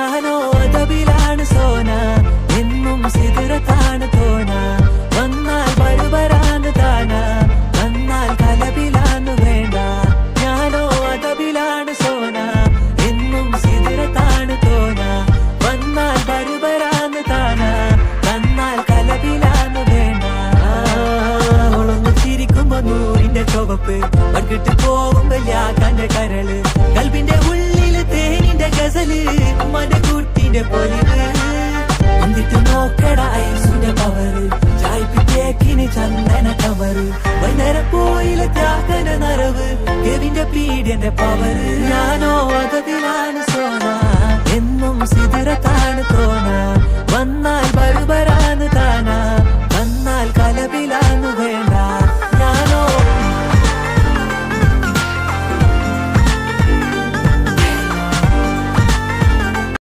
ഞാനോ അതബിലാണ് സോന, എന്നും സിദറത്താണ് തോന. വന്നാൽ ബരുബരാന്ന് താന, വന്നാൽ കലബിലാന്ന് വേണ്ട. ഞാനോ അതബിലാണ് സോന, എന്നും സിദറത്താണ് തോന. വന്നാൽ ബരുബരാന്ന് താന, വന്നാൽ കലബിലാന്ന് വേണ്ട. ഒളന്നു ചിരിക്കുമ്പോ നൂറിന്റെ ചുവപ്പ്, പങ്കിട്ട് പോകുമ്പോ യാക്കാന്റെ കരള്. കൽബിന്റെ ഉള്ളില് തേനിന്റെ ഗസല്, മനകൂട്ടിന്റെ പൊലിവ്. എന്നിട്ട് നോക്കട ഐസിന്റെ പവറ്, ചായ്പിക്കേക്കിന് ചന്ദന കവറ്. വൈകുന്നേരം പോയിലെ ത്യാഗന നരവ്, കെവിന്റെ പീഡിയന്റെ പവറ്. ഞാനോ അതബിലാണ് സോന,